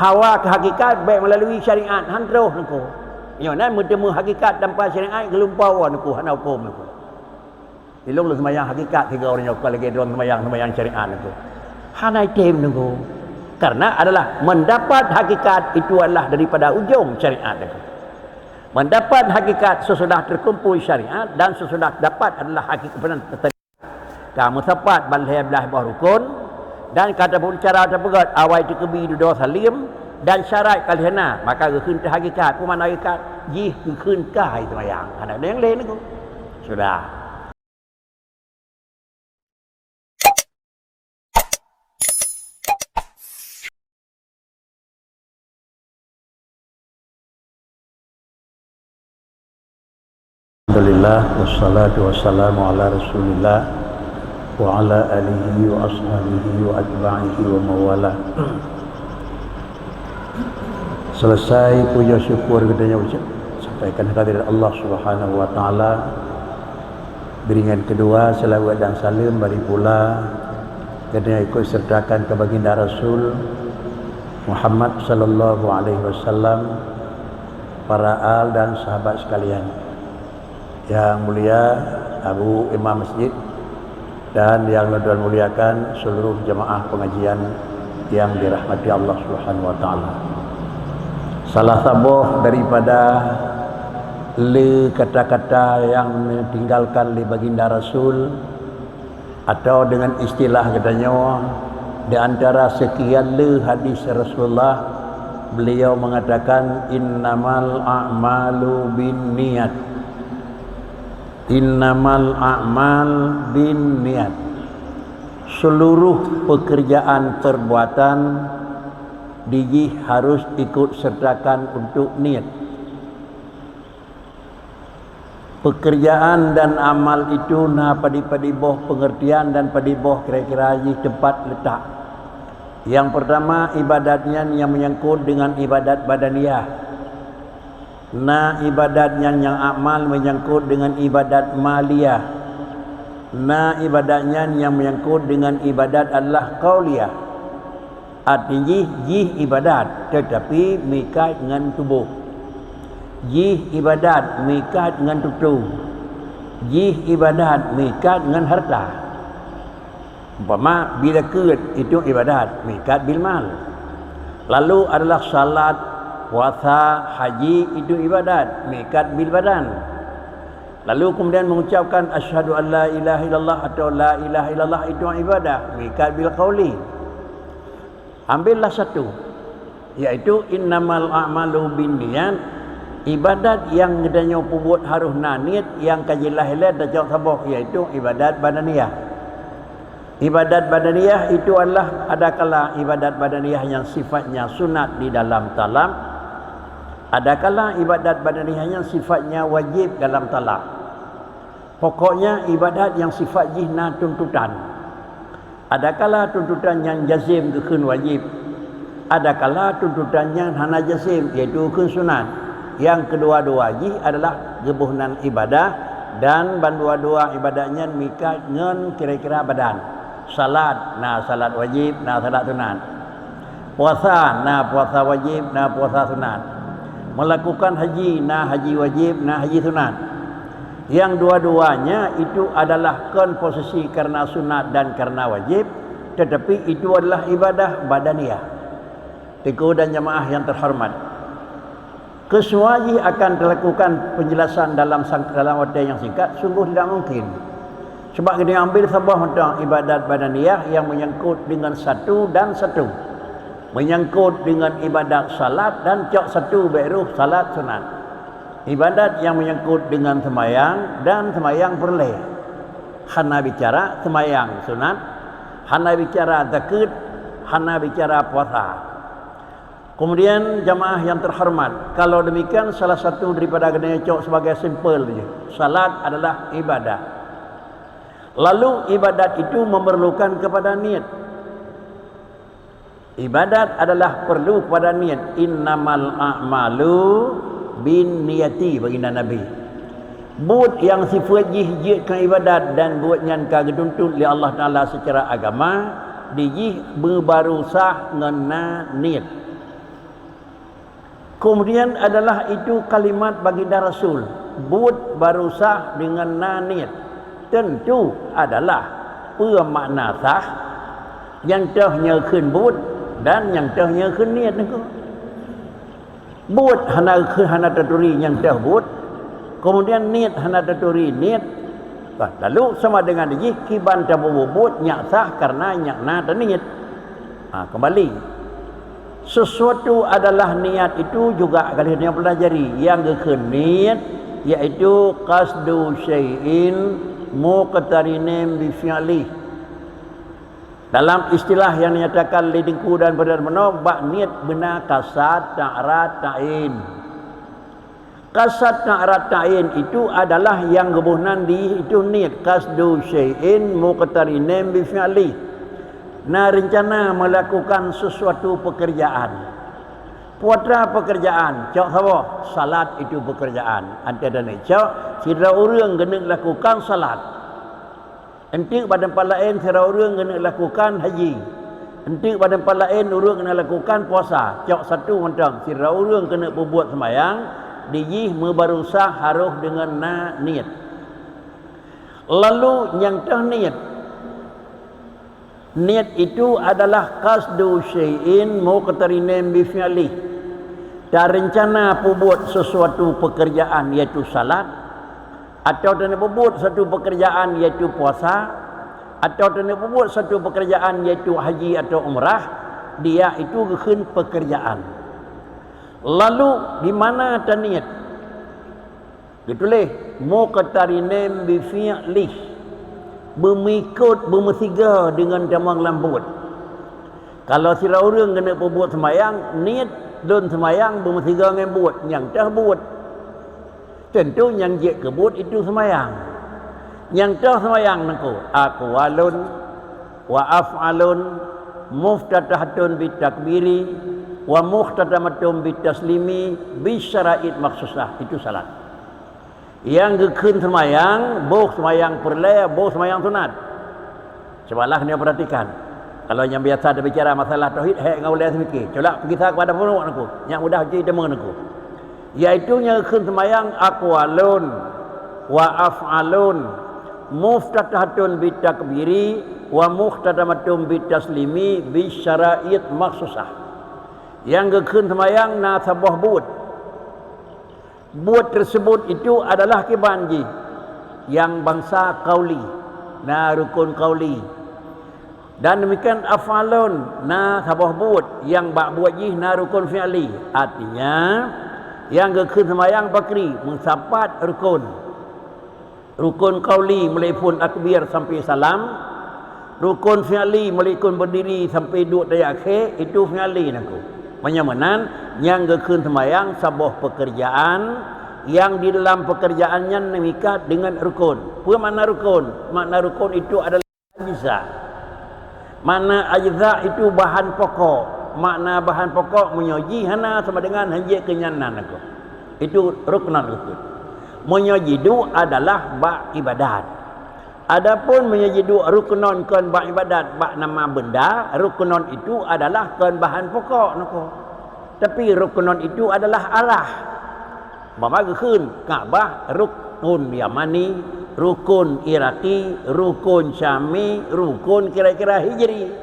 hawa ke hakikat baik melalui syariat handroh nako. Yo nan bertemu hakikat tanpa syariat gelumpau nako hana hukum nako. Ilung lu sembahyang hakikat 3 orang nyok lagi dong sembahyang syariat nako. Hana item nako. Karena adalah mendapat hakikat itu adalah daripada ujung syariat nako. Mendapat hakikat sesudah terkumpul syariat dan sesudah dapat adalah hakikat benar. Kamu tepat balai belah bawah rukun dan kata pun cara terpegat awal itu kebi dua salim dan syarat kalihana maka keun hakikat pun mana hakikat jih keun kai sembahyang ada yang lain tu sudah. Alhamdulillah wassalatu wassalamu ala Rasulillah wa ala alihi wa ashabihi wa atba'ihi wa mawala. Selesai puja syukur katanya ucap sampaikan kehadirat Allah Subhanahu wa taala. Biringan kedua selawat dan salam bagi pula katanya ikut sertakan ke baginda Rasul Muhammad sallallahu alaihi wasallam, para al dan sahabat sekalian. Yang mulia Abu Imam Masjid dan yang Tuhan muliakan seluruh jemaah pengajian yang dirahmati Allah Subhanahu wa taala. Salah satu daripada kata-kata yang ditinggalkan oleh baginda Rasul atau dengan istilah katanya di antara sekian hadis Rasulullah, beliau mengatakan innamal a'malu binniyat. Innamal a'mal bin niat. Seluruh pekerjaan perbuatan diji harus ikut sertakan untuk niat. Pekerjaan dan amal itu nah padi boh pengertian dan padi boh kira-kira tempat letak. Yang pertama ibadatnya yang menyangkut dengan ibadat badaniyah. Nah ibadat yang amal menyangkut dengan ibadat maliyah. Nah ibadatnya yang menyangkut dengan ibadat adalah qauliyah. Artinya jih ibadat tetapi mikat dengan tubuh. Jih ibadat mikat dengan tubuh. Jih ibadat mikat dengan harta. Umpama bila keut itu ibadat mikat bil mal. Lalu adalah salat, puasa, haji itu ibadat, mikat bil badan. Lalu kemudian mengucapkan asyhadu an la ilaha illallah atau la ilaha illallah itu ibadah, mikat bil qauli. Ambillah satu, yaitu innamal a'malu binniyat. Ibadat yang gedanya buat harus niat yang kajilah hilat dan jawab sabah, yaitu ibadat badaniyah. Ibadat badaniyah itu adalah adakala ibadat badaniyah yang sifatnya sunat di dalam talab, adakala ibadat badaniyahnya sifatnya wajib dalam talab. Pokoknya ibadat yang sifat jihna tuntutan. Adakala tuntutan yang jazim keun wajib, adakala tuntutan yang hana jazim iaitu keun sunat. Yang kedua-dua jih adalah gebuhnan ibadah dan bandua-dua ibadatnya mikat ngen kira-kira badan. Salat, nah salat wajib, nah salat sunat. Puasa, nah puasa wajib, nah puasa sunat. Melakukan haji, nah haji wajib, nah haji sunat. Yang dua-duanya itu adalah komposisi karena sunat dan karena wajib, tetapi itu adalah ibadah badaniyah. Tiku dan jemaah yang terhormat, kesuai akan dilakukan penjelasan dalam waktu yang singkat sungguh tidak mungkin. Sebab kita ambil sebuah tentang ibadat badaniyah yang menyangkut dengan satu dan satu. Menyangkut dengan ibadat salat dan cok satu baru salat sunat. Ibadat yang menyangkut dengan semayang dan semayang perleh. Hana bicara semayang sunat, hana bicara zakat, hana bicara puasa. Kemudian jamaah yang terhormat, kalau demikian salah satu daripada kena cok sebagai simple saja. Salat adalah ibadah. Lalu ibadat itu memerlukan kepada niat. Ibadat adalah perlu kepada niat. Innamal a'malu bin niyati baginda Nabi. Buat yang sifat jihjidkan ibadat dan buat yang kageduntut oleh Allah Ta'ala secara agama, dijih berbaru sah ngena niat. Kemudian adalah itu kalimat baginda Rasul, but baru sah dengan niat. Tentu adalah makna sah yang tehnya khun but dan yang tehnya khun niat niku. But hana taturi yang teh but, kemudian niat hana taturi niat. Lalu sama dengan ini kiban tabu but nyak sah karena nyak na dan niat. Kembali sesuatu adalah niat itu juga kalian yang pelajari yang niat yaitu qasdu syai'in muqtarinin bi fi'li. Dalam istilah yang dinyatakan lidingku dan benar-benar bak niat benar kasat ta'rat ta'in. Kasat ta'rat ta'in itu adalah yang gebunan di itu niat qasdu syai'in muqtarinin bi fi'li. Rencana melakukan sesuatu pekerjaan. Puatra pekerjaan, cak apa? Salat itu pekerjaan. Antara dan cak, sira orang kena lakukan salat. Entik badan palain sira orang kena lakukan haji. Entik badan palain orang kena lakukan puasa. Cak satu macam, sira orang kena berbuat sembahyang, dijih mebarusah harus dengan niat. Lalu yang tah niat. Niat itu adalah qasdu syai'in muqtarinin bi fi'li. Dan rencana buat sesuatu pekerjaan iaitu salat, atau dan buat satu pekerjaan iaitu puasa, atau dan buat satu pekerjaan iaitu haji atau umrah, dia itu khun pekerjaan. Lalu di mana niat? Ditulis muqtarinin bi fi'li. Bermesiga dengan damang lambut. Kalau sira orang kena berbuat sembahyang, niat don sembahyang bermesiga dengan buat, yang dah buat. Tentu yang je kebut itu sembahyang. Yang dah sembahyang nangku aqwalun wa af'alun muftatahatun bitakbiri wa muhtatamatun bitaslimi bisyara'id maksusah. Itu salat. Yang gekun semayang, boh semayang perleh, boh semayang sunat. Cobalah kena perhatikan. Kalau yang biasa ada bicara masalah tauhid, ngau boleh semikir. Coba pergi kepada penurut aku, yang mudah jadi teman aku. Iaitu yang gekun semayang aqwalun wa af'alun muftatahatun bitakbiri wa muhtatamatun bitaslimi bisyara'id maksusah. Yang gekun semayang na sabah but. Buat tersebut itu adalah kibanji yang bangsa qauli, na rukun qauli. Dan demikian afalun, na sabah buat yang bak buat jih na rukun fi'li. Artinya yang gekun semayang bakri mensapat rukun. Rukun qauli mulai pun takbir sampai salam. Rukun fi'li mulai pun berdiri sampai duduk dari akhir, itu fi'li naku. Menyamanan yang gekun semayang sebuah pekerjaan yang di dalam pekerjaannya mengikat dengan rukun. Apa makna rukun? Makna rukun itu adalah ajza. Makna ajza itu bahan pokok. Makna bahan pokok menyoji hana sama dengan hanjik kenyanan aku. Itu ruknan rukun. Menyojidu adalah bak ibadat. Adapun menyojidu ruknon kon bak ibadat bak nama benda, ruknon itu adalah kon bahan pokok nako. Tapi ruknon itu adalah arah. Mama gekun Ka'bah rukun Yamani, rukun Iraki, rukun Syami, rukun kira-kira Hijri.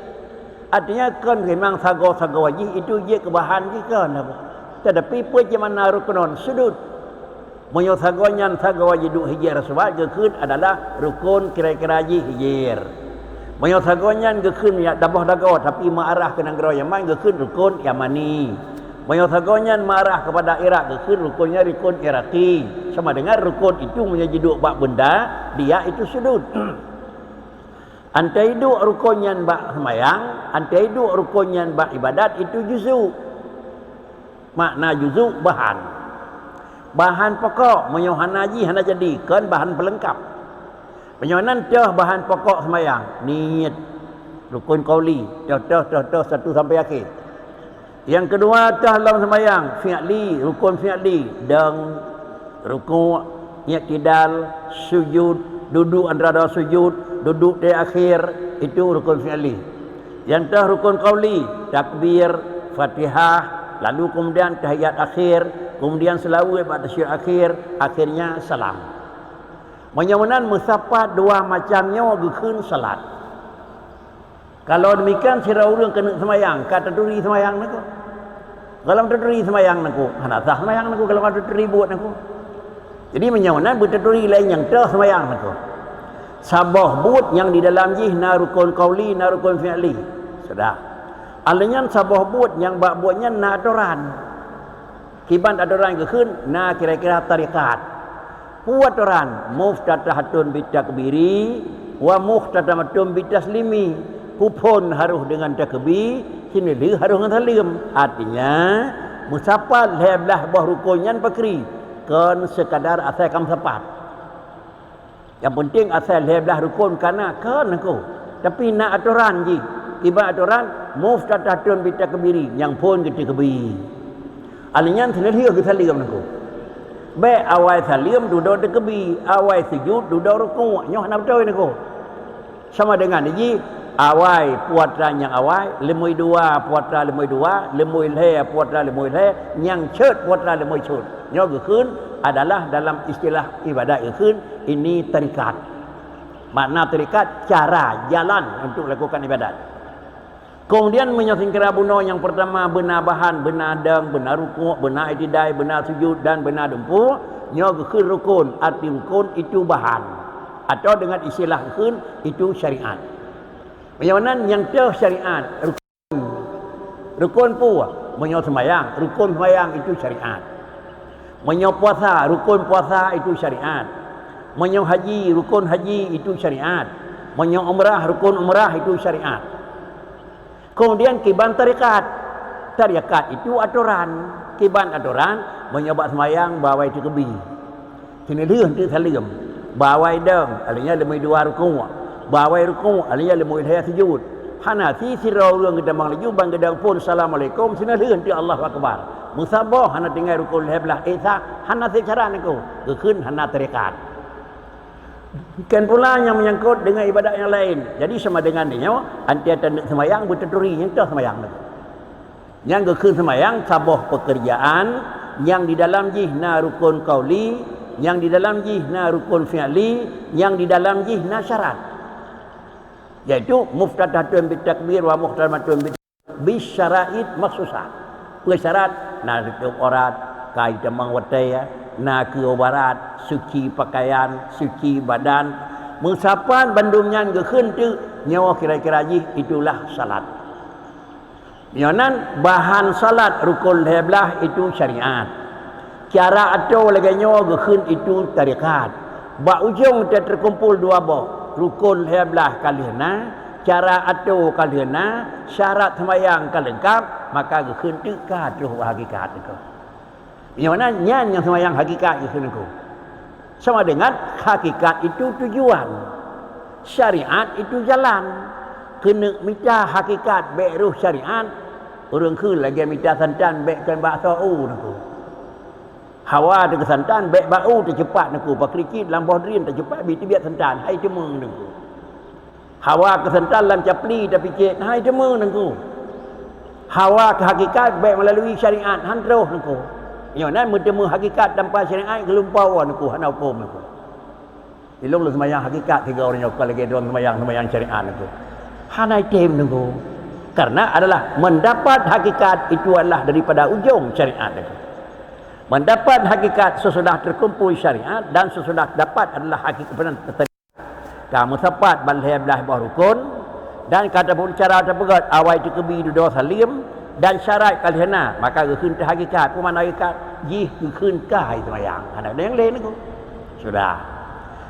Artinya kon memang sago-sago wajib itu je kebahan kita napa. Tetapi bagaimana ruknon sudut menyosagonya sago wajib hijir sebab gekun adalah rukun kira-kira hijir. Menyosagonya gekun ya dabah dago tapi mengarah ke negara Yaman gekun rukun Yamani. Menyosagonya mengarah kepada Irak gekun rukunnya rukun Iraki. Sama dengan rukun itu menjadi dua bak benda, dia itu sudut. Antai dua rukunnya bak semayang, antai dua rukunnya bak ibadat itu juzu. Makna juzu bahan. Bahan pokok menyohana haji hana jadi kan bahan pelengkap. Penyohanan dah bahan pokok semayang, niat rukun qauli, dah satu sampai akhir. Yang kedua dah dalam semayang fi'li, rukun fi'li dan rukun i'tidal, sujud, duduk antara sujud, duduk di akhir, itu rukun fi'li. Yang dah rukun qauli, takbir, Fatihah, lalu kemudian tahiyat akhir, kemudian selawat pada tasyahud akhir, akhirnya salam. Menyawanan musafat dua macamnya gekun salat. Kalau demikian sira urang kena semayang, kata duri semayang naku. Kalau duri semayang naku, hana sah semayang naku kalau duri buat naku. Jadi menyawanan bertaduri lain yang teh semayang naku. Sabah but yang di dalam jih na rukun qauli na rukun fi'li. Sudah. Alanya sabah but yang bak buatnya na aturan. Kiban aturan ke khun na kira-kira tarikat. Buat aturan muftatahatun bitakbiri wa muftatamatun bitaslimi. Kupon harus dengan takbir, sini dia harus dengan salim. Artinya musafat heblah bah rukunnya pakri kan sekadar asal kam sapat. Yang penting asal heblah rukun kana kan aku. Tapi nak aturan je. Tiba aturan muftatahatun bitakbiri yang pun kita kebiri. Alinya sendiri ke salim aku. Baik awal salim duduk takbir, awal sujud duduk rukun. Nyoh nak betul aku. Sama dengan ji awal puatra yang awal, lemui dua puatra lemui dua, lemui le puatra lemui le, yang cut puatra lemui cut. Nyoh gekun adalah dalam istilah ibadat gekun ini tarikat. Makna tarikat cara jalan untuk lakukan ibadat. Kemudian menyusun kerabuno yang pertama benar bahan, benar deng, benar rukuk, benar itidai, benar sujud dan benar dempu. Nyoh gekun rukun, arti rukun itu bahan. Atau dengan istilah gekun itu syariat. Macam yang teh syariat rukun. Rukun pu menyo sembayang, rukun sembayang itu syariat. Menyo puasa, rukun puasa itu syariat. Menyo haji, rukun haji itu syariat. Menyo umrah, rukun umrah itu syariat. Kemudian kiban tarikat. Tarikat itu aturan. Kiban aturan menyobat sembayang bawai itu kebi. Sini dia untuk salim. Bawai deng, alanya lemui dua rukun. Bawai rukun, alanya lemui daya sujud. Hanasi sirau urang kita mang laju bang gedang pun assalamualaikum sina dia untuk Allah akbar. Musabah hana tinggal rukun heblah isa hana secara niku. Gekun hana tarikat. Bukan pula yang menyangkut dengan ibadat yang lain. Jadi sama dengan dia, antara nak semayang bertaduri yang tak semayang lagi. Yang gekun semayang sabah pekerjaan yang di dalam jihna rukun qauli, yang di dalam jihna rukun fi'li, yang di dalam jihna syarat. Yaitu muftatahatun bitakbir wa muftatamatun bisyara'id maksusah. Persyarat na tutup aurat, kai temang watai ya, na ke barat, suci pakaian, suci badan. Musapan bandungnya gekun tu nyawa kira-kira jih itulah salat. Nyonan bahan salat rukun heblah itu syariat. Cara atau lagi nyawa gekun itu tarikat. Ba ujung dia terkumpul dua boh. Rukun heblah kalihna, cara atau kalihna, syarat sembahyang kalengkap, maka gekun tu katuh hakikat itu. Nyonan nyan yang sembahyang hakikat gekun itu. Sama dengan hakikat itu tujuan. Syariat itu jalan. Kena minta hakikat baik ruh syariat. Orang ke lagi minta santan baikkan bahasa naku. Hawa dengan santan baik bau tercepat naku. Pakrikit dalam bohdrin tercepat biar santan. Hai cemeng naku. Hawa ke santan dalam capli tapi cik. Hai cemeng naku. Hawa ke hakikat baik melalui syariat. Handroh naku. Yang nan bertemu hakikat tanpa syariat gelumpau naku hana hukum naku. Ilung lu sembahyang hakikat tiga orang yang lagi dua sembahyang syariat naku. Hana item naku. Karena adalah mendapat hakikat itu adalah daripada ujung syariat naku. Mendapat hakikat sesudah terkumpul syariat dan sesudah dapat adalah hakikat benar. Kamu sepat balai belah bawah rukun dan kata pun cara terpegat awal itu kebi duduk salim dan syarat kalihana maka gekun hakikat pun mana hakikat jih gekun kai semayang ada yang lain itu sudah.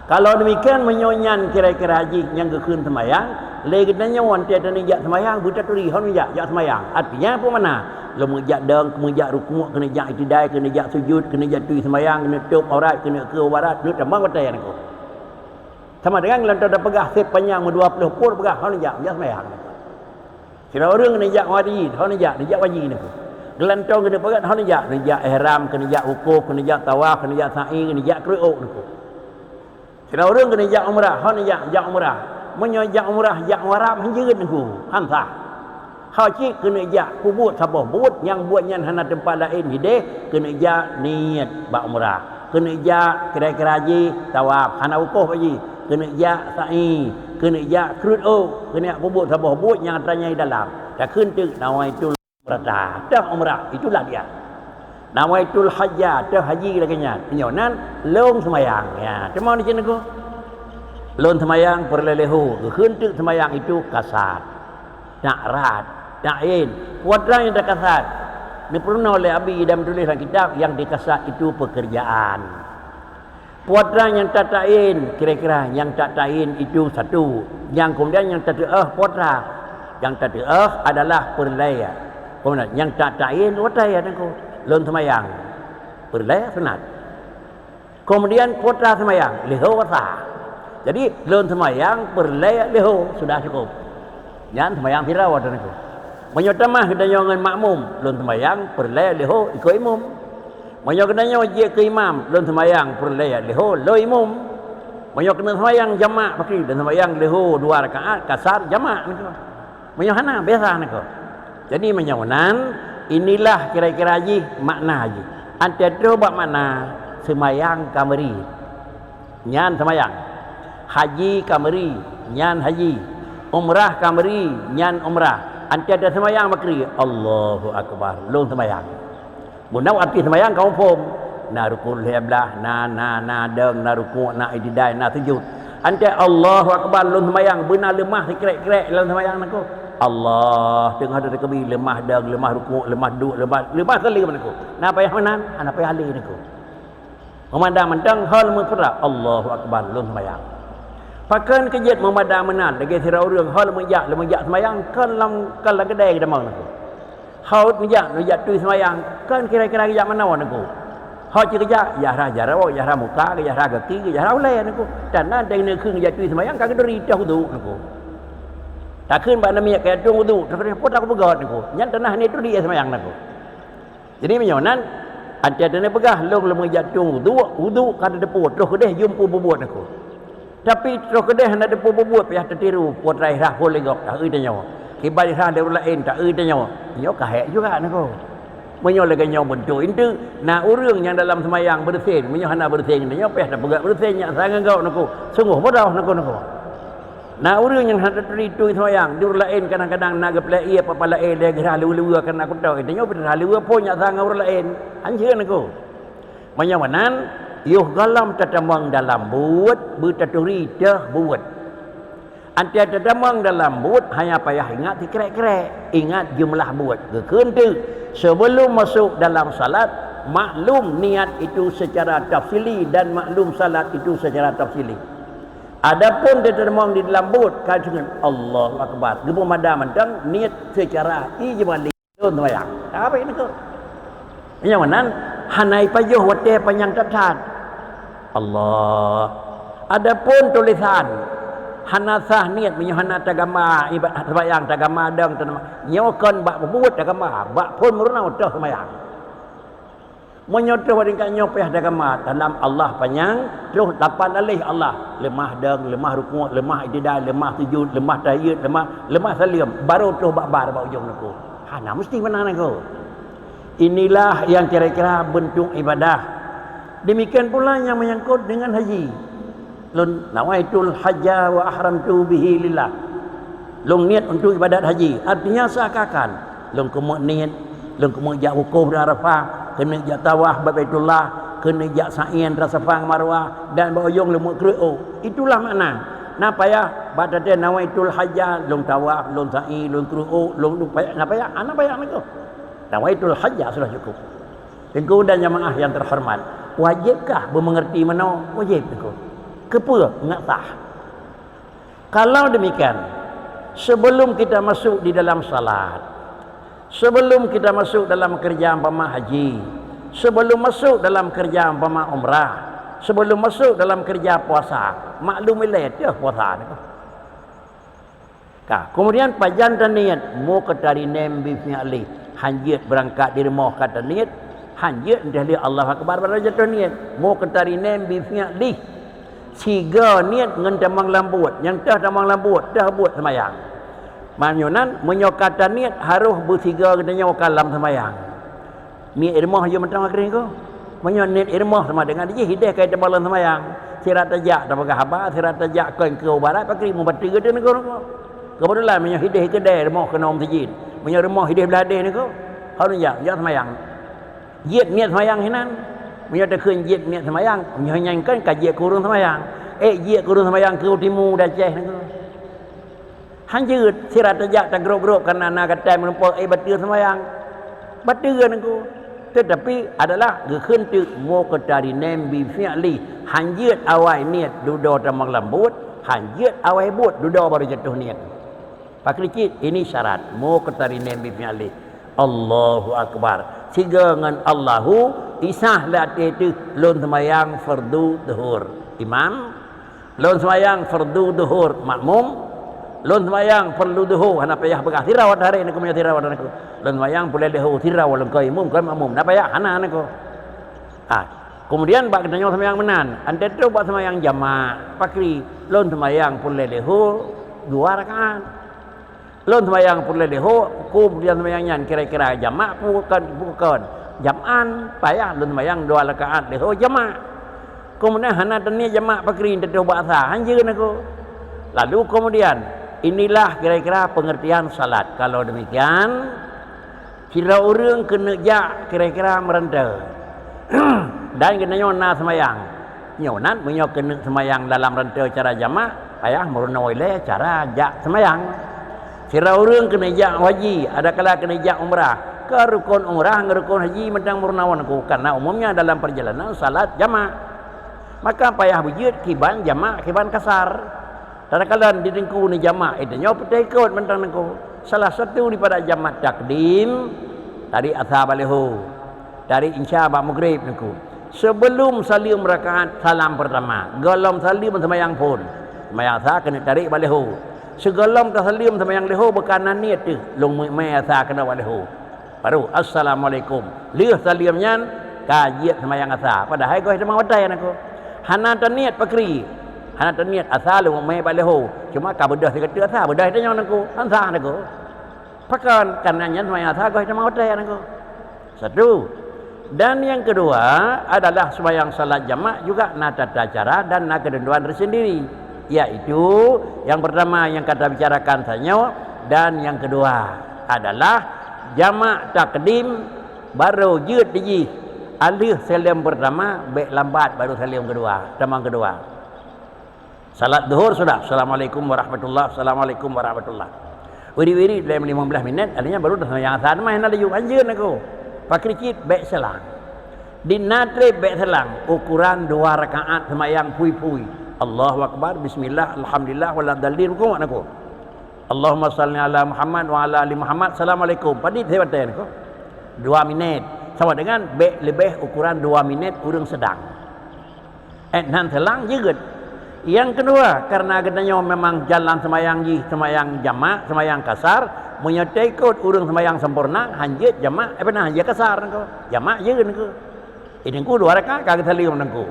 Kalau demikian menyonyan kira-kira haji yang gekun semayang lagi nyawan tiada nijak semayang buta turi hon nijak semayang artinya apa mana lemu jak deng kemujak rukuk kena jak itidai kena jak sujud kena jak tui semayang kena tutup aurat kena ke barat nu tambang batai aku sama dengan lantar dah pegah sep panjang 20 pur pegah hon nijak semayang kira orang kena jak wajib hon nijak wajib aku gelantong kena pegat hon nijak ihram kena jak wukuf kena jak tawaf kena jak sa'i kena jak qira'ah aku kira orang kena jak umrah hon nijak umrah menyojak umrah jak warab hanjeun aku hansah Haji kena jak kubut sabah buat yang buat yang hana tempat lain hideh kena jak niat bak umrah. Kena jak kira-kira haji tawaf hana wukuf haji. Kena jak sa'i, kena jak krut kena kubut sabah buat yang tanya dalam. Dah kentuk nawaitul umrah. Dah umrah itulah dia. Nawaitul hajjah dah haji laganya. Penyonan long semayang ya. Cuma di sini ko. Long semayang perlelehu. Kentuk semayang itu kasar. Tak rat. Ta'in, kuadran yang terkasat. Ini pernah oleh Abi Idam tulis dalam kitab yang dikasat itu pekerjaan. Kuadran yang tak ta'in, kira-kira yang tak ta'in itu satu. Yang kemudian yang tak ta'ah kuadran. Yang tak ta'ah adalah perlaya. Kemudian yang tak ta'in wadaya aku. Lon semayang. Perlaya sunat. Kemudian kuadran semayang, leho wasa. Jadi lon semayang, perlaya leho sudah cukup. Jangan semayang firawat aku. Menyotamah kedanya dengan makmum lon sembahyang perlaya leho ikut imam. Menyo kedanya wajib ke imam lon sembahyang perlaya leho lo imam. Menyo kena sembahyang jamak pakai dan sembahyang leho 2 rakaat kasar jamak niko. Menyo hana biasa niko. Jadi menyonan inilah kira-kira haji makna haji. Ante coba makna sembahyang kamari. Nyan sembahyang. Haji kamari, nyan haji. Umrah kamari, nyan umrah. Anti ada semayang makri Allahu Akbar long semayang munau arti semayang kau faham na rukul heblah na deng na ruku na ididai na sujud anti Allahu Akbar long semayang benar lemah sekrek-krek dalam semayang aku Allah tengah ada kebi lemah deng lemah ruku lemah duk lemah sekali aku na payah menan ana payah ali aku memandang mentang hal mufrad Allahu Akbar long semayang pakan kejat memadam menan lagi sira urang hal menjak semayang kan lam kedai ke demang aku haut menjak tu semayang kan kira-kira kejak mana wan aku haut kejak ya rawa ya muka ya kaki ya ulai aku dan nanti nak keung kejak tu semayang kan keduri dah tu aku takkan bak nami kaya tu tu tak pot aku pegat aku nyan tanah ni tu dia semayang aku jadi menyonan ada ni pegah long menjak tu wudu kada depot terus kedeh jumpa bubuat aku tapi terus kedeh hendak depu buat payah tertiru potrai rah boleh gok tak tanya kibali rah dari lain tak tanya nyo kahek juga nako menyo lagi nyo bentuk itu na urang yang dalam semayang bersin menyo hana bersin nyo payah tak pegat bersin nya sangat gok nako sungguh bodoh nako na urang yang hendak tertiru semayang dari lain kadang-kadang naga pelai apa pala dia gerah lu kan aku tahu itu nyo berah lu pun nya sangat urang lain anjeun nako menyo manan yuh galam tatamang dalam buat bertaturi dah buat. Anti tatamang dalam buat hanya payah ingat dikrek-krek, ingat jumlah buat. Kekentu sebelum masuk dalam salat maklum niat itu secara tafsili dan maklum salat itu secara tafsili. Adapun tatamang di dalam buat kajian Allahu Akbar. Gebu madam mentang niat secara ijmali sembahyang. Apa ini kau? Yang mana hanai pajuh wate panjang tatat. Allah. Adapun tulisan hanasah niat menyuhana tagama ibadat sembahyang tagama dang nyokan bak buat tagama bak pun merunau dah sembahyang. Menyotoh wadingkan nyopeh tagama dalam Allah panjang terus lapan alih Allah lemah dang lemah rukuk lemah iddah lemah sujud lemah tahiyat lemah salim baru terus bak bar bak ujung aku. Hana mesti menang aku. Inilah yang kira-kira bentuk ibadah. Demikian pula yang menyangkut dengan haji. Lun nawaitul hajja wa ahramtu bihi lillah. Lung niat untuk ibadat haji. Artinya seakan lung kemu niat, lung kemu jak wukuf di Arafah, kena jak tawaf Baitullah, kena jak sa'ian Rasafah Marwah dan bayung lemu kruu. Itulah makna. Napa ya? Badate nawaitul hajja, lung tawaf, lung sa'i, lung kruu, lung payah, napa ya? Ana payah niku. Nawaitul hajja sudah cukup. Tengku dan jamaah yang terhormat, wajibkah bermengerti mana? Wajib tengku. Kepa enggak sah. Kalau demikian, sebelum kita masuk di dalam salat, sebelum kita masuk dalam kerja umpama haji, sebelum masuk dalam kerja umpama umrah, sebelum masuk dalam kerja puasa, maklum ilat dah puasa ni. Kemudian pajan dan niat mau ketari nembi fi'ali hanjit berangkat di rumah kata niat hanjit dari Allah Akbar pada jatuh niat mau ketari nembi fi'ali siga niat dengan tamang lambut yang dah tamang lambut dah buat semayang Manyonan menyokatan niat harus bertiga katanya kalam semayang. Niat irmah je mentang akhirin ko. Menyon niat irmah sama dengan dia hidayah kait malam semayang. Sirat tajak tak pakai haba, sirat tajak ke barat pakai membati ke dia ko. Kebetulan menyo hidayah kedai irmah kena om tajid. Menyo irmah hidayah beladeh ni ko. Harus ya semayang. Jiat niat semayang hinan. Menyo tak keun jiat niat semayang, menyo nyanyikan kajiat kurung semayang. Jiat kurung semayang ke timu dah ceh ni ko. Hanjut sirat tajak tak gerok-gerok kerana nak kata menumpuk batil semayang. Batil aku. Tetapi adalah gehentuk muqtari nem bi fi'li. Hanjut awal niat duda tamang lembut, hanjut awal but duda baru jatuh niat. Pak Ricit ini syarat muqtari nem bi fi'li. Allahu akbar. Siga dengan Allahu isah lat itu lon semayang fardu zuhur. Imam lon semayang fardu zuhur makmum. Lon semayang perlu duhu hana payah begah tirawat hari ni aku punya tirawat aku. Lon semayang boleh duhu tirawat lon kau imum kau makmum. Nak payah hana aku. Kemudian bak katanya semayang menan. Anda tu buat semayang jamak. Pakri lon semayang boleh duhu 2 rakaat. Lon semayang boleh duhu kemudian semayangnya kira-kira jamak bukan jaman payah lon semayang 2 rakaat duhu jamak. Kemudian hana tanya jamak pakri anda tu buat sah anjir aku. Lalu kemudian inilah kira-kira pengertian salat. Kalau demikian, kira orang kena jak kira-kira merenda. Dan kena nyona semayang. Nyonan menyo kena semayang dalam renta cara jamak, payah merunoi le cara jak semayang. Kira orang kena jak haji, ada kala kena jak umrah. Ke rukun umrah, ke rukun haji mentang merunawan ku. Karena umumnya dalam perjalanan salat jamak. Maka payah wujud kiban jamak, kiban kasar. Kadang-kadang di dengku ni jamak itu nyop ikut mentang nengku. Salah satu daripada jamak takdim dari asar balihu, dari insya bak maghrib nengku. Sebelum salim rakaat salam pertama, golom salim semayang pun. Semayang asar kena tarik balihu. Segolom ke salim semayang lihu berkanan niat tu, long mai asar kena balihu. Baru assalamualaikum. Lihat salimnya kajiat semayang asar. Padahal kau itu mau wadai nengku. Hana niat pakri. Hana niat asal lu mai baleho. Cuma ka bedah kata asal, bedah itu nyon aku. Ansah aku. Pakan karena nyan mai asal kau mau teh aku. Satu. Dan yang kedua adalah sembahyang salat jamak juga nak tata cara dan nak ketentuan tersendiri. Yaitu yang pertama yang kata bicarakan tanya dan yang kedua adalah jamak takdim baru jut diji. Alih salam pertama baik lambat baru salam kedua, tamang kedua. Salat zuhur sudah. Assalamualaikum warahmatullahi wabarakatuh. Assalamualaikum warahmatullahi wabarakatuh. Wiri-wiri dalam 15 minit. Adanya baru dah yang asal. Mah hendak laju anjir aku. Pak Ricit baik selang. Di natre baik selang. Ukuran 2 rakaat semayang pui-pui. Allahu Akbar. Bismillah. Alhamdulillah. Waladhalin. Hukum aku. Allahumma salli ala Muhammad wa ala ali Muhammad. Assalamualaikum. Padit saya batin aku. 2 minit. Sama dengan baik lebih ukuran 2 minit. Urang sedang. Nan selang juga. Yang kedua, karena katanya memang jalan semayang jamak, semayang kasar, menyertai ikut urang semayang sempurna, hanjit jamak, hanjit kasar nengko. Jamak je nengko. Ini ku 2 rakaat kagak salim nengko.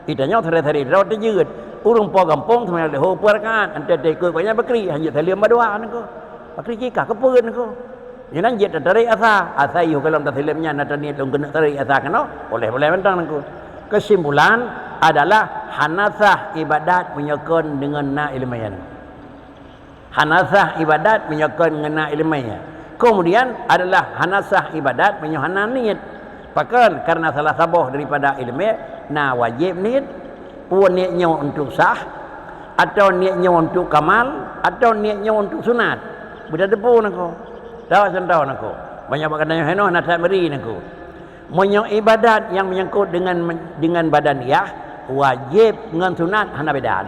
Itanya thari-thari rawat jeut. Urang po kampung semayang leho 2 rakaat, ante ikut banyak bakri, hanjit salim badua nengko. Bakri jika kepeun nengko. Jangan jet tarik asa yu kalau tak salimnya nak niat long kena tarik asa kena, boleh mentang nengko. Kesimpulan adalah hanasah ibadat menyokong dengan na ilmiah. Hanasah ibadat menyokong dengan na ilmiah. Kemudian adalah hanasah ibadat menyokong niat. Bahkan karena salah sabah daripada ilmiah, na wajib niat, niatnya untuk sah, atau niatnya untuk kamal, atau niatnya untuk sunat. Beda depu nako. Tahu contoh nako. Banyak katanya heno nak beri nako. Menyok ibadat yang menyangkut dengan badan ya wajib dengan sunat hana beda.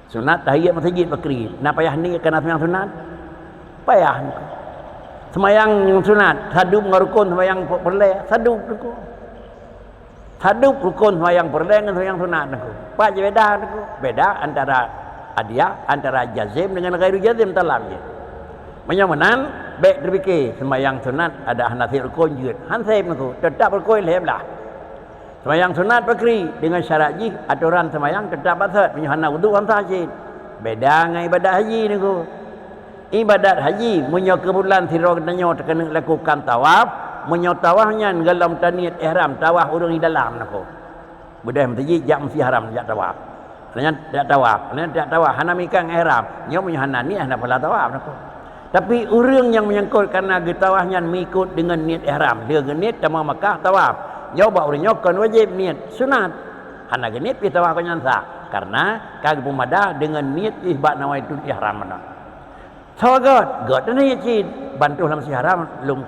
Sunat tahiyat masjid bakri. Nak payah ni kena sembahyang sunat? Payah. Sembahyang sunat, sadup dengan rukun sembahyang perle, sadup aku. Sadup rukun sembahyang perle dengan sembahyang sunat aku. Pak je beda aku. Beda antara hadiah, antara jazim dengan ghairu jazim talamnya. Menyamanan baik terfikir sembahyang sunat ada hanasir rukun jut. Hansib aku tetap rukun leblah. Sembahyang sunat bakri dengan syarat ji aturan sembahyang tetap basat menyuhana wudu hamsah jid. Beda dengan ibadah haji niku. ibadat haji munyo ke bulan tiro kenyo kena lakukan tawaf, munyo tawafnya dalam taniat ihram, tawaf urang di dalam nako. Budaya mesti jak mesti haram jak tawaf. Tak tawaf, hana mikang ihram, nyo munyo hana ni hana pala tawaf nako. Tapi urang yang menyangkut karena getawahnya mengikut dengan niat ihram, dia niat tamang Makkah tawaf. Nyo ba urang nyo kan wajib niat sunat. Hana niat pi tawaf kan sah. Karena kag pemada dengan niat ihbat nawaitul ihram mana. Tawagat, god dan niat cid bantu dalam si haram lum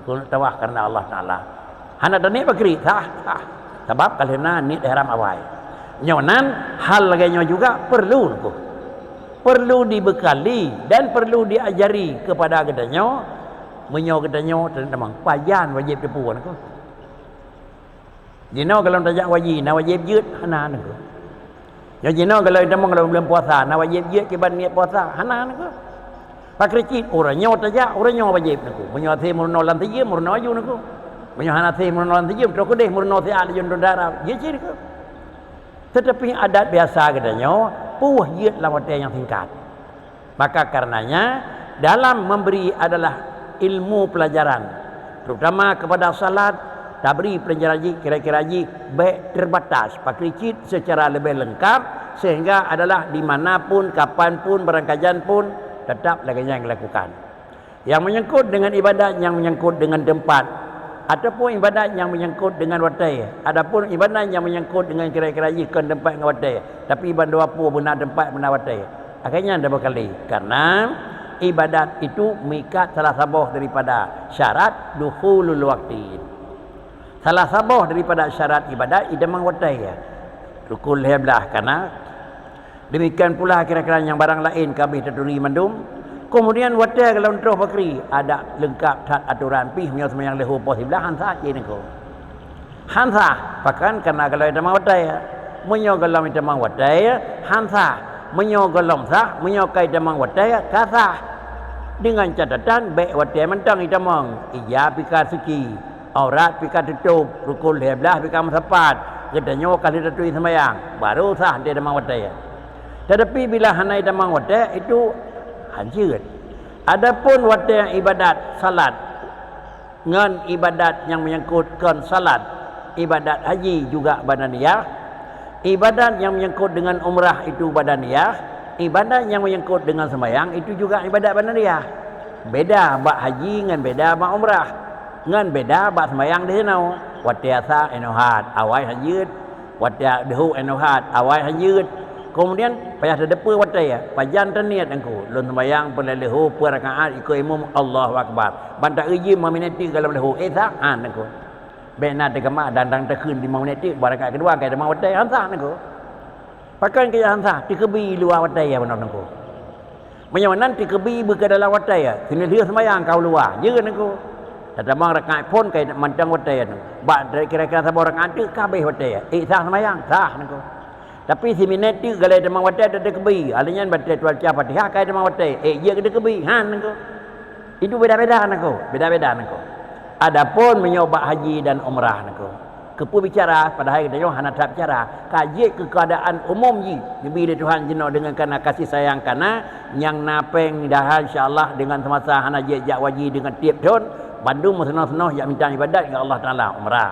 tawaf karena Allah Taala. Hana dan niat bakri sah. Sebab kalena niat ihram awai. Nyonan hal laganya juga perlu dibekali dan perlu diajari kepada kedanyo menyo tentang pajan wajib dipuan ko. Jino kalau tajak wajib yut hana nako. Ya jino kalau demang bulan puasa na wajib yut kiban niat puasa hana nako. Pakricit orangnya tajak orangnya wajib nako. Menyo the murno lan tije murno aju nako. Menyo hana the murno lan tije to kodeh murno the ada jun darah. Ye ciri ko. Tetapi adat biasa katanya puh yut lawate yang tingkat. Maka karenanya dalam memberi adalah ilmu pelajaran, terutama kepada salat tak beri pelajaran kira-kira baik terbatas pakricit secara lebih lengkap sehingga adalah dimanapun kapanpun berangkajan pun tetap lagi yang dilakukan. Yang menyangkut dengan ibadat yang menyangkut dengan tempat ataupun ibadat yang menyangkut dengan watai, adapun ibadat yang menyangkut dengan kira-kira kan tempat dengan watai, tapi ibadat apa benar tempat benar watai akhirnya ada berkali karena ibadat itu mikat salah sabuh daripada syarat dukhulul waqti. Salah sabuh daripada syarat ibadat idamang watai ya. Rukul heblah karena demikian pula kira-kira yang barang lain kami terturi mandum. Kemudian watai kalau terus bakri ada lengkap tat aturan pi menyau sembahyang lehu posiblah hansa je niko. Hansa bahkan karena kalau idamang watai ya. Menyau kalau idamang watai ya hansa menyau golong sah, menyau kai damang watai kasah dengan catatan baik watai mentang idamang ijab pika suci, aurat pika tutup, rukul heblah pika mesapat, kedanyo kali tetui sembahyang, baru sah dia damang watai. Tetapi bila hana idamang watai itu hancur. Adapun watai yang ibadat salat dengan ibadat yang menyangkutkan salat, ibadat haji juga badaniyah. Ibadat yang menyangkut dengan umrah itu badaniyah, ibadat yang menyangkut dengan sembahyang itu juga ibadat badaniyah. Beda bak haji dengan beda bak umrah. Dengan beda bak sembahyang di sana. Watiasa enohat awai hajud, watia dehu enohat awai hajud. Kemudian payah terdepa watai pajan terniat engkau lun sembahyang pelalehu per rakaat ikut imam Allahu akbar. Bantak uji meminati kalau lehu sah engkau. Bena tegama dandang terkun 5 minit ti barakat kedua kai demang watai hansa nako. Pakan ke hansa dikebi luar watai ya benar nako. Menyawanan dikebi berke dalam watai ya. Sini dia sembahyang kau luar. Je nako. Dadamang rakaat pun kai mandang watai ya. Ba kira-kira sabar rakaat tu kabeh watai ya. Sah sembahyang sah nako. Tapi si minit ti galai demang watai ada dikebi. Alanya batai tuan cia Fatihah kai demang watai. Je ke dikebi han nako. Itu beda-beda nako. Beda-beda nako. Adapun menyoba haji dan umrah nako. Kepu bicara pada hari kita hana tak bicara. Kaji ke keadaan umum ji. Bila Tuhan jenuh dengan karena kasih sayang karena yang napeng dah insya-Allah dengan semasa hana jak wajib dengan tiap tahun Bandung senang-senang jak minta ibadat kepada Allah Taala umrah.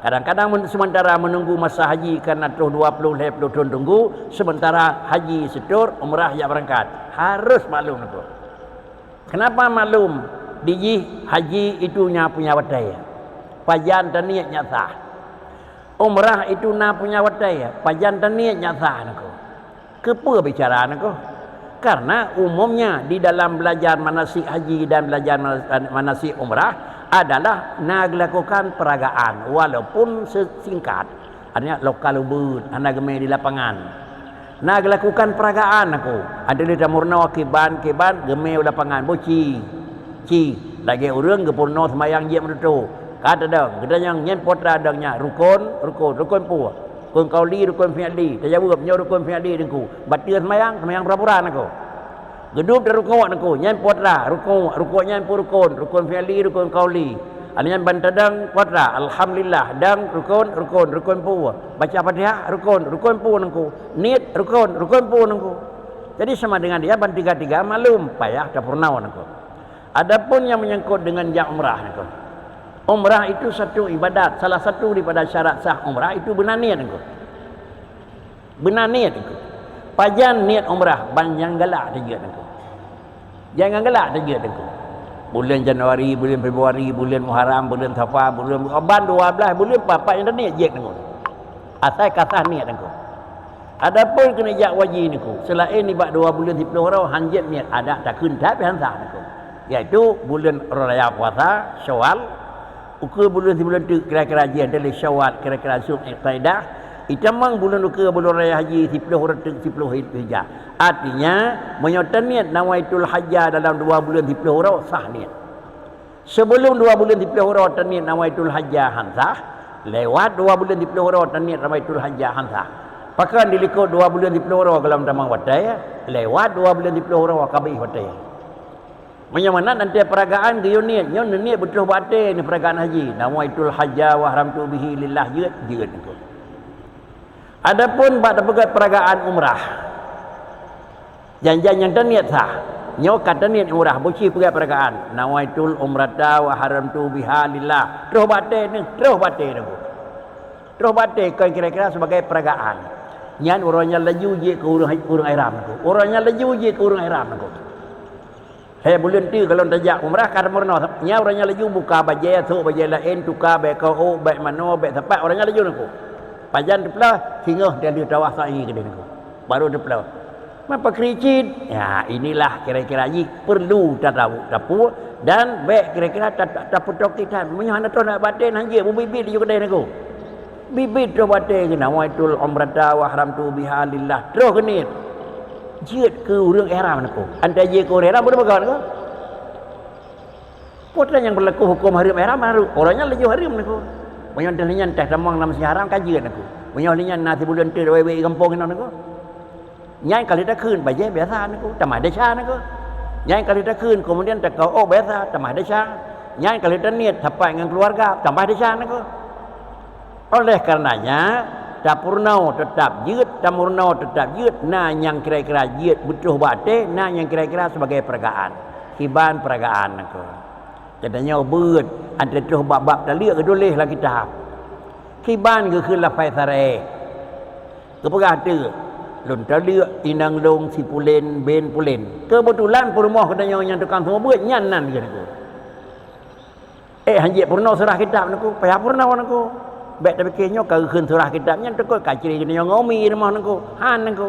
Kadang-kadang sementara menunggu masa haji karena terus 20 tahun tunggu sementara haji setur umrah jak berangkat. Harus maklum nako. Kenapa maklum? Diji haji itu nya punya watai. Pajan dan niatnya sah. Umrah itu na punya watai. Pajan dan niatnya sah nako. Kepa bicara nako. Karena umumnya di dalam belajar manasik haji dan belajar manasik umrah adalah nak lakukan peragaan walaupun singkat. Artinya lokal ubud, anak gemai di lapangan. Nak lakukan peragaan nako. Ada di damurna kiban gemai di lapangan boci. Lagi orang ke purno semayang je menutu. Kata dah, kita yang nyen potra dangnya rukun pu. Rukun kauli, rukun fi'li. Tajawab nyo rukun fi'li dengku. Batir semayang perapuran aku. Gedup dan rukun aku, nyen potra rukun nyen pu rukun fi'li, rukun kauli. Nyen bantadang potra, alhamdulillah dang rukun pu. Baca Fatihah rukun pu nengku. Niat rukun pu nengku. Jadi sama dengan dia ban tiga-tiga malum payah dapurnau niko. Adapun yang menyangkut dengan yang umrah niko. Umrah itu satu ibadat, salah satu daripada syarat sah umrah itu benar niat niko. Benar niat niko. Pajan niat umrah ban yang galak dia niko. Jangan gelak dia niko. Bulan Januari, bulan Februari, bulan Muharram, bulan Safar, bulan ban 12 bulan apa yang niat je niko. Asal kata niat niko. Adapun kena jak wajib niku. Selain ni bak 2 bulan 10 orang hanjat niat ada tak kun tapi hansa niku. Iaitu bulan raya puasa Syawal. Ukur bulan tu kira-kira haji adalah Syawal kira-kira Zulqa'dah. Itamang bulan ukur bulan raya haji 10 orang 10 Hijrah. Artinya menyerta niat nawaitul hajjah dalam 2 bulan 10 orang sah niat. Sebelum 2 bulan 10 orang niat nawaitul hajjah hansa. Lewat 2 bulan 10 orang niat nawaitul hajjah hansa. Pakan dilikut 2 bulan 10 orang kalau tamang watai, lewat 2 bulan 10 orang kabih watai. Menyamana nanti peragaan ke niat, niat betul batin ni peragaan haji. Nawaitul hajjah wa haramtu bihi lillah jeut niku. Adapun bak pegat peragaan umrah. Janjian yang niat sah. Nyo kata niat umrah buci pegat peragaan. Nawaitul umrata wa haramtu biha lillah. Terus batin ni, terus batin niku. Terus batin kira-kira sebagai peragaan. Nyan orangnya laju je ke urang ihram tu. Orangnya laju je ke urang ihram tu. Hei bulan tu kalau tajak umrah kata murna. Nya orangnya laju buka bajai tu bajai lain tukar baik kau baik mano baik tepat orangnya laju tu. Pajan tu pula hingga dia di tawah sa'i ke dia tu. Baru tu pula. Apa kericit? Ya inilah kira-kira ni perlu tapu dan baik kira-kira tapu kita. Menyana tu nak batin hanje bibit di kedai tu. Bibit tu batin kena waitul umrata wa haramtu biha lillah. Terus kena jeut ke urang ihram aku. Anda je ke urang ihram boleh pegang aku. Potong yang berlaku hukum haram ihram baru. Orangnya laju haram aku. Menyontelnya teh tamang nam si haram kajian aku. Menyontelnya nasi bulan tu wewe kampung ini aku. Nyai kali dah kun bajai biasa aku. Tamah desa aku. Nyai kali dah kun kemudian tak kau biasa tamah desa. Nyai kali dah niat sampai dengan keluarga tambah desa aku. Oleh karenanya Dapurnau tetap jeut, Dapurnau tetap jeut. Nah yang kira-kira jeut butuh batin, nah yang kira-kira sebagai peragaan. Hiban peragaan aku. Jadinya beut, ada tuh bab-bab taliak kedoleh lagi tahap. Hiban ke khilaf faisare. Kepegah tu. Lun taliak inang long si pulen ben pulen. Kebetulan rumah katanya yang tukang semua beut nyanan gitu aku. Hanjit purnau surah kitab aku, payah purnau aku. Baik tapi kayaknya kalau khun surah kitabnya tekuk kaciri kena yang ngomi rumah nengko han nengko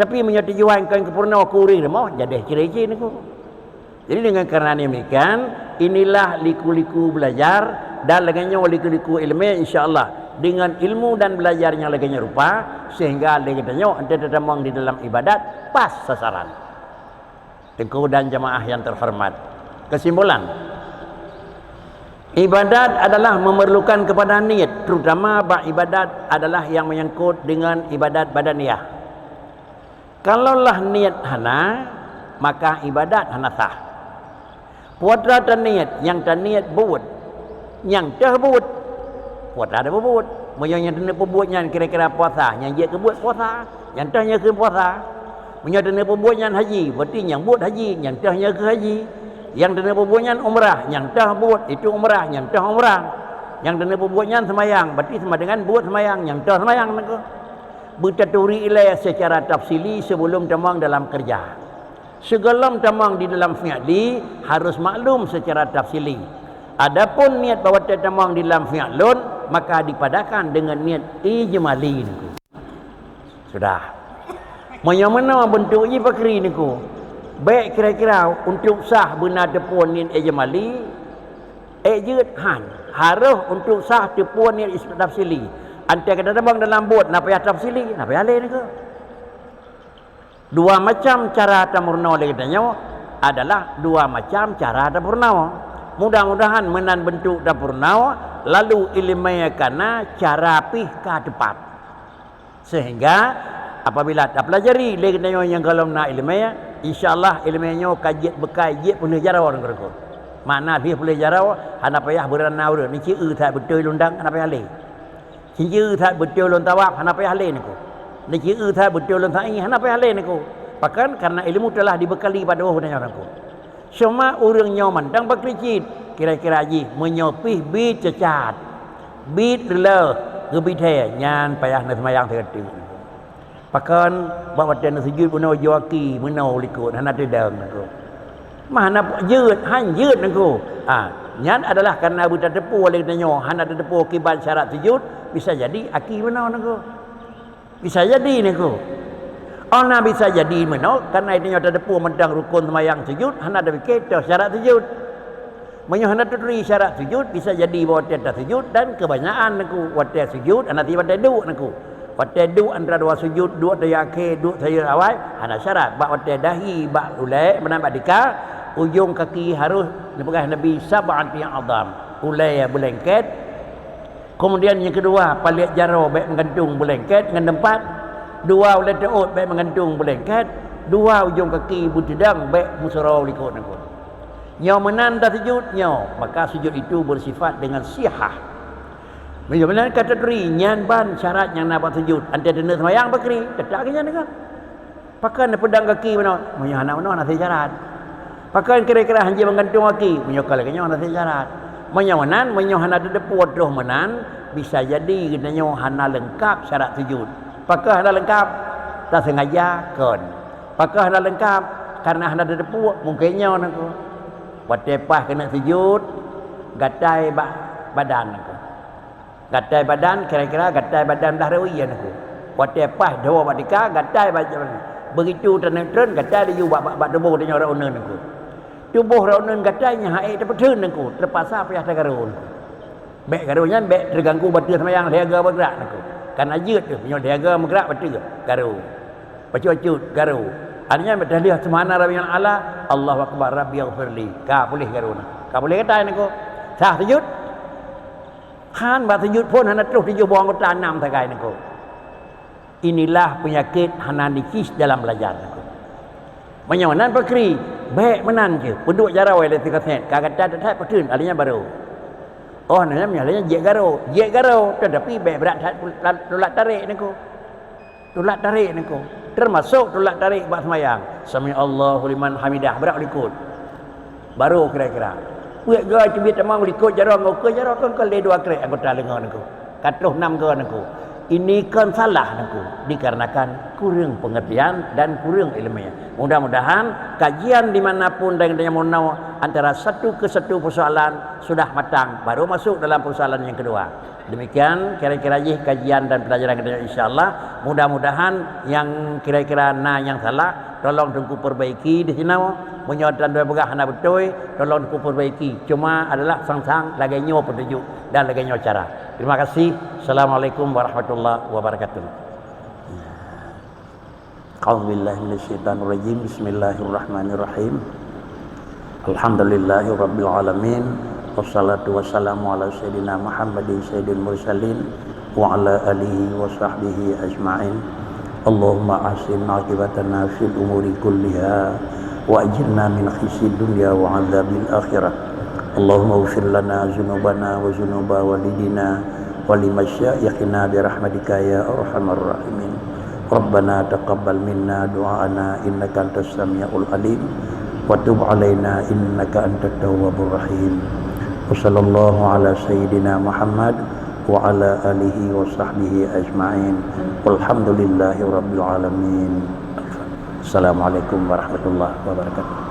tapi menyatu jual kain kepurna kuri rumah jadi ciri-ciri nengko. Jadi dengan kerana demikian inilah liku-liku belajar dan laginya liku-liku ilmu insyaallah dengan ilmu dan belajarnya laginya rupa sehingga laginya anda tertamang di dalam ibadat pas sasaran. Tengku dan jamaah yang terhormat. Kesimpulan ibadat adalah memerlukan kepada niat, terutama ibadat adalah yang menyangkut dengan ibadat badaniah. Kalaulah niat hana, maka ibadat hana sah. Puatra dan niat, yang tak niat buat, yang tak buat, puatra ada buat. Yang tak buat yang kira-kira puasa, yang dia kebuat puasa, yang tak ke puasa. Yang tak buat yang haji, berarti yang buat haji, yang tak ke haji. Yang dana perbuatan umrah, yang dah buat itu umrah, yang dah umrah. Yang dana perbuatan semayang, berarti sama dengan buat semayang, yang dah semayang mereka. Bertaturi ilai secara tafsili sebelum tamang dalam kerja. Sebelum tamang di dalam fi'li harus maklum secara tafsili. Adapun niat bahawa tamang di dalam fi'lun maka dipadakan dengan niat ijmali niku. Sudah. Mana bentuknya pakri niku. Baik kira-kira untuk sah benar tepun niat ijmali jeut han harus untuk sah tepun niat tafsili. Antara kata bang dalam buat nak payah tafsili, nak payah lain ke? Dua macam cara tamurna oleh katanya adalah dua macam cara tamurna. Mudah-mudahan menan bentuk tamurna lalu ilmiahkan cara pihka tepat. Sehingga apabila tak pelajari lagi katanya yang kalau nak ilmiah InsyaAllah ilmunya kajian bekai jit punya jarawa orang kerja. Mana dia boleh jarawa, hana payah beranau dia. Ni ciu tak betul lundang, hana payah le. Ciu tak betul lun tawak, hana payah le niku. Ni ciu tak betul lun tai, hana payah le niku. Bahkan karena ilmu telah dibekali pada orang aku. Semua orang nyaman dan berkericit kira-kira haji menyopih bid cacat. Bid rela gebithe nyan payah nak semayang terketu. Bahkan bawa dan sujud puno joki menau likut hana dedang aku. Manaยืด hanยืดaku. Nyan adalah karena buta tepu oleh tanyo hana tepu kibat syarat sujud bisa jadi aki menau aku. Bisa jadi aku. Ona bisa jadi menau karena itu ada depu mendang rukun semayang sujud hana ada kita syarat sujud. Menyo hana teri syarat sujud bisa jadi bawa tiada sujud dan kebanyakan aku wate sujud hana tiba duduk aku. Wate duduk antara dua sujud dua tayake dua saya awal hana syarat bak wate dahi bak ulai menambah dika ujung kaki harus dipegang Nabi sab'an yang azam. Ulai belengket. Kemudian yang kedua palit jaro baik menggantung belengket dengan tempat. Dua oleh teut baik menggantung belengket, dua ujung kaki butidang baik musarau likut nakut. Nyau menanda sujud nyau, maka sujud itu bersifat dengan sihah. Benar kata teri nyan ban syarat yang nak buat sujud. Ante dena semayang bakri, tetap ke nyan kan. Pakan pedang kaki mana? Munyo anak mana nasi syarat. Pakan kira-kira hanji menggantung kaki, munyo kala ke nyan nasi syarat. Munyo manan, munyo hana depu wadoh manan, bisa jadi kita nyo hana lengkap syarat sujud. Apakah anda lengkap? Tak sengaja kon. Apakah anda lengkap? Karena anda ada depu mungkinnya aku. Watepah kena sujud, gatai badan aku. Gatai badan kira-kira gatai badan dah rawian aku. Watepah dua badika gatai badan. Begitu tren gatai dia bak tubuh dia orang unen aku. Tubuh orang unen gatainya hai dapat tren aku. Terpaksa payah tagarun. Bek garunya bek terganggu batu semayang dia bergerak aku. Karenaยืด tu punya dahaga bergerak betul garu baca-baca garu artinya berdalih semana rabbiyal ala Allahu akbar rabbiyaghfirli ka boleh garu ka boleh kata ni ko sah sujud kan ba sujud pun hana terus di buang kota 6 tagai ni ko inilah penyakit hana nikis dalam belajar ni ko menyawanan pakri baik menan je penduk jarau le tikaset kagata tak patun artinya baru. Oh, namanya je garo tetapi berat tolak tarik niku. Tolak tarik niku. Termasuk tolak tarik buat semayang. Sami Allahu liman hamidah berak likut. Baru kira-kira. Puak gay cubit tamang likut jarang ngok jarang kan le dua krek anggota lengan niku. Katuh 6 ke niku. Ini kan salah niku dikarenakan kurang pengertian dan kurang ilmunya. Mudah-mudahan kajian dimanapun dan yang mau antara satu ke satu persoalan sudah matang baru masuk dalam persoalan yang kedua. Demikian kira-kira kajian dan pelajaran kita insyaallah. Mudah-mudahan yang kira-kira yang salah tolong tunggu perbaiki di sini. Menyodan dua begah hana betul tolong tunggu perbaiki. Cuma adalah sang-sang lagi nyo petunjuk dan lagi nyo cara. Terima kasih. Assalamualaikum warahmatullahi wabarakatuh. A'udzubillahi minasyaitonir rajim. Bismillahirrahmanirrahim. Alhamdulillahi rabbil alamin. Wassalatu wassalamu ala sayyidina Muhammadin sayyidil mursalin wa ala alihi wa sahbihi ajma'in. Allahumma ahsin aqibatana fil umuri kulliha wa ajirna min khizyid dunya wa 'adzabil akhirah. Allahumma ighfir lana dzunubana wa dzunuba walidina wa limasyayikhina bi rahmatika ya arhamar rahimin. Rabbana taqabbal minna du'ana innaka antas samiul alim wa tub 'alaina innaka antat tawwabur rahim. Wa sallallahu ala sayyidina Muhammad wa ala alihi wa sahbihi ajma'in. Walhamdulillahi rabbil alamin. Assalamualaikum warahmatullahi wabarakatuh.